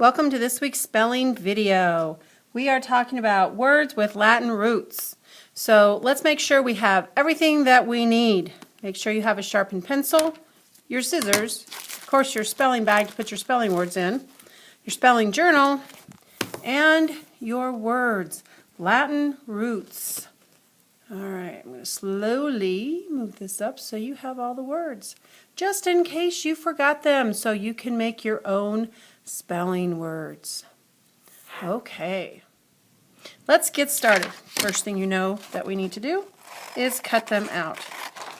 Welcome to this week's spelling video. We are talking about words with Latin roots. So let's make sure we have everything that we need. Make sure you have a sharpened pencil, your scissors, of course your spelling bag to put your spelling words in, your spelling journal, and your words. Latin roots. All right, I'm going to slowly move this up so you have all the words, just in case you forgot them, so you can make your own spelling words. Okay, let's get started. First thing you know that we need to do is cut them out.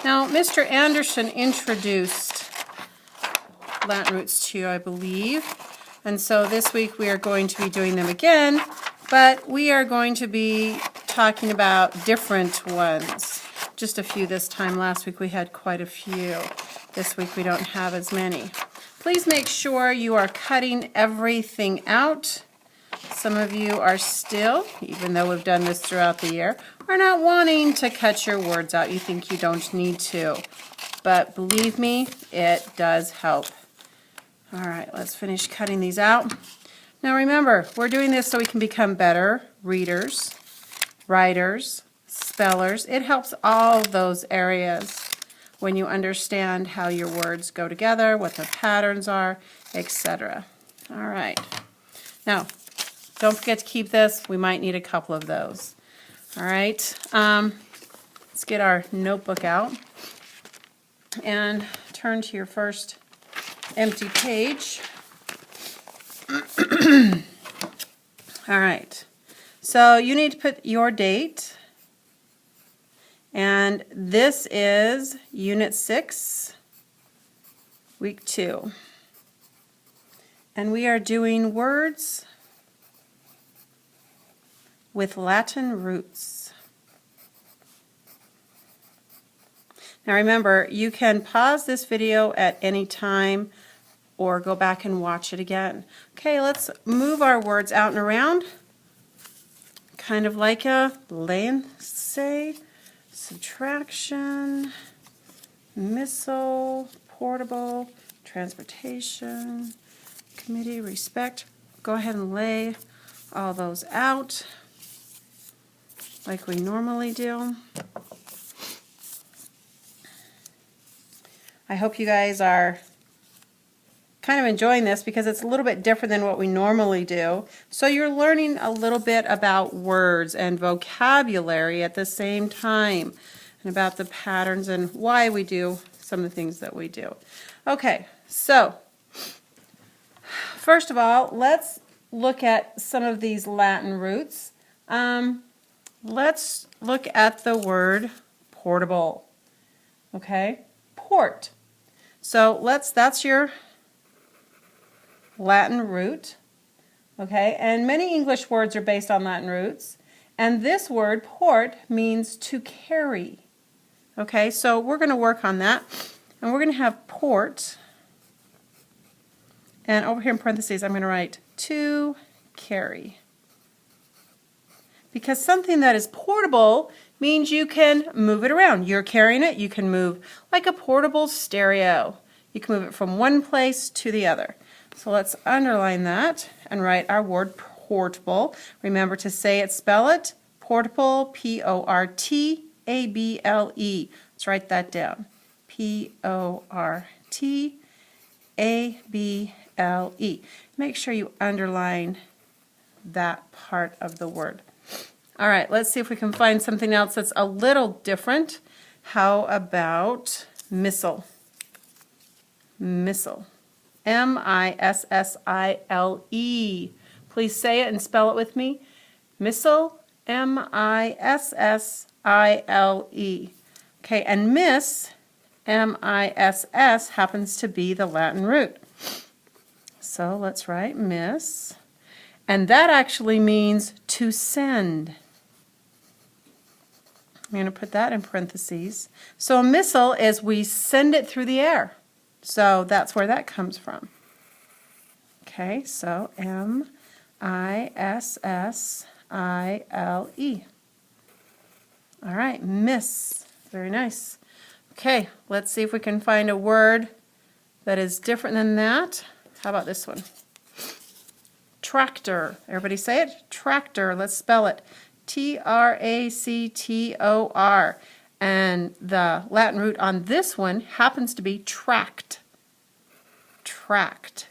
Now, Mr. Anderson introduced Latin roots to you, I believe, and so this week we are going to be doing them again, but we are going to be talking about different ones. Just a few this time. Last week we had quite a few. This week we don't have as many. Please make sure you are cutting everything out. Some of you are still, even though we've done this throughout the year, are not wanting to cut your words out. You think you don't need to. But believe me, it does help. All right, let's finish cutting these out. Now remember, we're doing this so we can become better readers, writers, spellers. It helps all those areas when you understand how your words go together, what the patterns are, etc. All right. Now, don't forget to keep this. We might need a couple of those. All right. Let's get our notebook out and turn to your first empty page. All right. So you need to put your date. And this is Unit 6, Week 2. And we are doing words with Latin roots. Now remember, you can pause this video at any time or go back and watch it again. Okay, let's move our words out and around. Kind of like a say. Subtraction, missile, portable, transportation, committee, respect. Go ahead and lay all those out like we normally do. I hope you guys are kind of enjoying this because it's a little bit different than what we normally do. So you're learning a little bit about words and vocabulary at the same time, and about the patterns and why we do some of the things that we do. Okay, so first of all, let's look at some of these Latin roots. Let's look at the word portable. Okay, port. So that's your Latin root, okay, and many English words are based on Latin roots, and this word, port, means to carry, okay, so we're going to work on that, and we're going to have port, and over here in parentheses I'm going to write to carry, because something that is portable means you can move it around. You're carrying it, you can move like a portable stereo. You can move it from one place to the other. So let's underline that and write our word portable. Remember to say it, spell it, portable, P-O-R-T-A-B-L-E. Let's write that down, P-O-R-T-A-B-L-E. Make sure you underline that part of the word. All right, let's see if we can find something else that's a little different. How about missile? Missile. M-I-S-S-I-L-E. Please say it and spell it with me. Missile, M-I-S-S-I-L-E. Okay, and miss, M-I-S-S, happens to be the Latin root. So let's write miss. And that actually means to send. I'm going to put that in parentheses. So a missile is we send it through the air. So that's where that comes from. Okay, so M-I-S-S-I-L-E. All right, miss. Very nice. Okay, let's see if we can find a word that is different than that. How about this one? tractor. Everybody say it? Tractor. Let's spell it. T-R-A-C-T-O-R. And the Latin root on this one happens to be tract. Tract.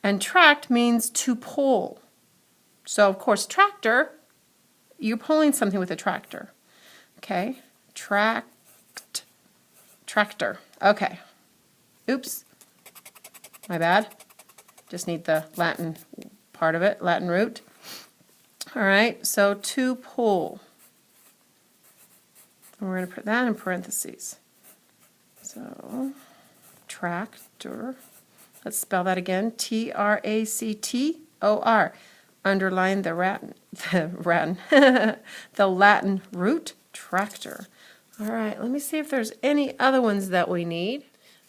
And tract means to pull. So, of course, tractor, you're pulling something with a tractor. Okay? Tractor. Okay. Oops. My bad. Just need the Latin part of it, Latin root. All right, so to pull. And we're going to put that in parentheses. So, tractor. Let's spell that again. T-R-A-C-T-O-R. Underline the the Latin root, tractor. All right, let me see if there's any other ones that we need.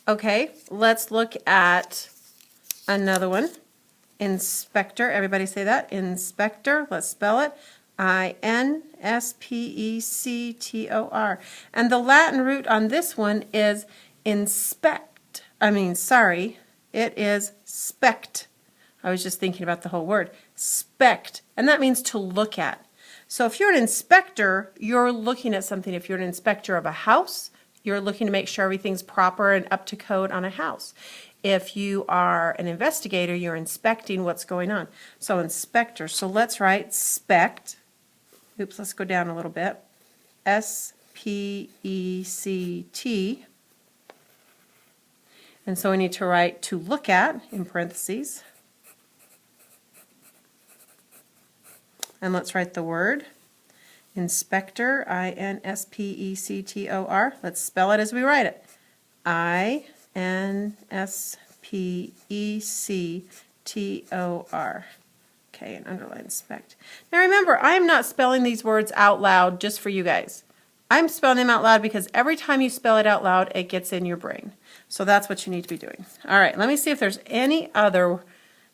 Okay, let's look at another one. Inspector. Everybody say that. Inspector. Let's spell it. I-N-S-P-E-C-T-O-R. And the Latin root on this one is inspect. It is spect. I was just thinking about the whole word. Spect. And that means to look at. So if you're an inspector, you're looking at something. If you're an inspector of a house, you're looking to make sure everything's proper and up to code on a house. If you are an investigator, you're inspecting what's going on. So inspector. So let's write spect. Oops, let's go down a little bit. S-P-E-C-T. And so we need to write to look at in parentheses. And let's write the word inspector, I-N-S-P-E-C-T-O-R. Let's spell it as we write it. I-N-S-P-E-C-T-O-R. Okay, and underline inspect. Now remember, I am not spelling these words out loud just for you guys. I'm spelling them out loud because every time you spell it out loud, it gets in your brain. So that's what you need to be doing. All right, let me see if there's any other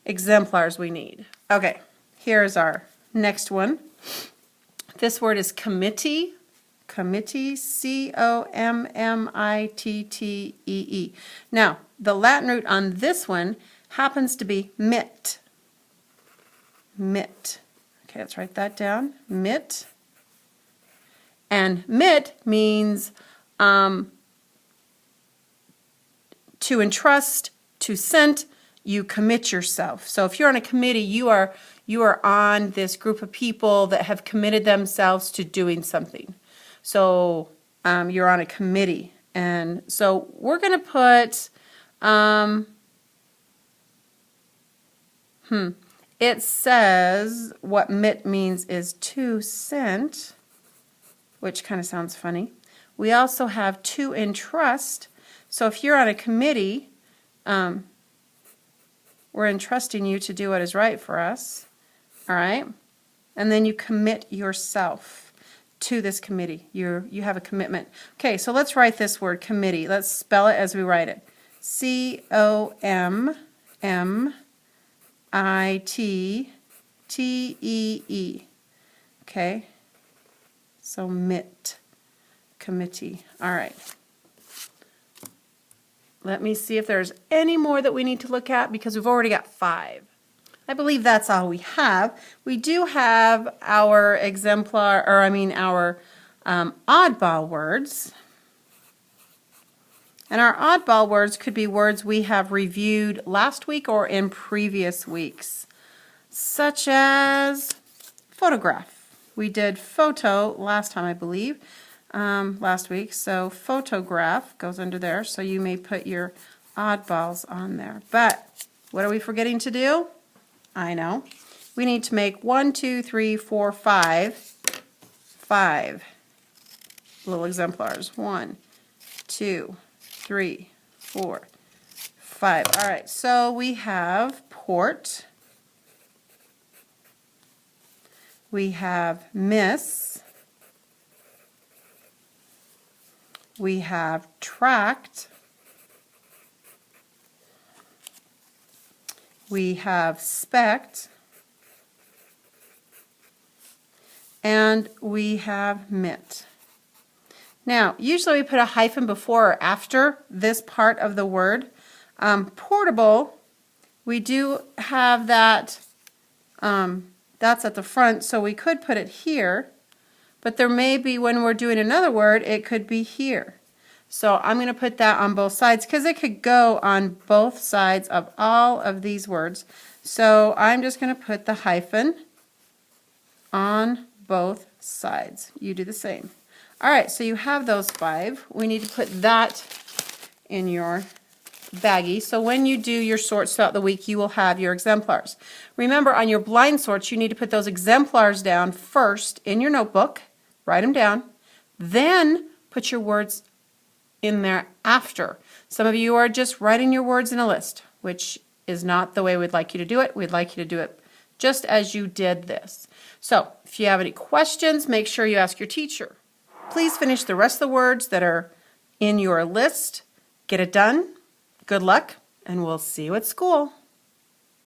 exemplars we need. Okay, here's our next one. This word is committee. Committee, C-O-M-M-I-T-T-E-E. Now, the Latin root on this one happens to be mit. Mit. Okay, let's write that down. Mit. And mit means to entrust, to send, you commit yourself. So if you're on a committee, you are on this group of people that have committed themselves to doing something. So you're on a committee. And so we're going to put, it says what mit means is to send, which kind of sounds funny. We also have to entrust. So if you're on a committee, we're entrusting you to do what is right for us. All right? And then you commit yourself to this committee. You have a commitment. Okay, so let's write this word, committee. Let's spell it as we write it. C-O-M-M-I-T-T-E-E. Okay? So mit, committee. All right. Let me see if there's any more that we need to look at because we've already got 5. I believe that's all we have. We do have our our oddball words. And our oddball words could be words we have reviewed last week or in previous weeks, such as photograph. We did photo last time, I believe, last week. So photograph goes under there, so you may put your oddballs on there. But what are we forgetting to do? I know. We need to make 1, 2, 3, 4, 5 little exemplars. 1, 2, 3, 4, 5. All right, so we have port. We have miss. We have tract. We have spect. And we have mit. Now, usually we put a hyphen before or after this part of the word. Portable, we do have that That's at the front, so we could put it here. But there may be, when we're doing another word, it could be here. So I'm going to put that on both sides because it could go on both sides of all of these words. So I'm just going to put the hyphen on both sides. You do the same. All right, so you have those 5. We need to put that in your baggie. So when you do your sorts throughout the week, you will have your exemplars. Remember, on your blind sorts, you need to put those exemplars down first in your notebook. Write them down. Then put your words in there after. Some of you are just writing your words in a list, which is not the way we'd like you to do it. We'd like you to do it just as you did this. So if you have any questions, make sure you ask your teacher. Please finish the rest of the words that are in your list. Get it done. Good luck, and we'll see you at school.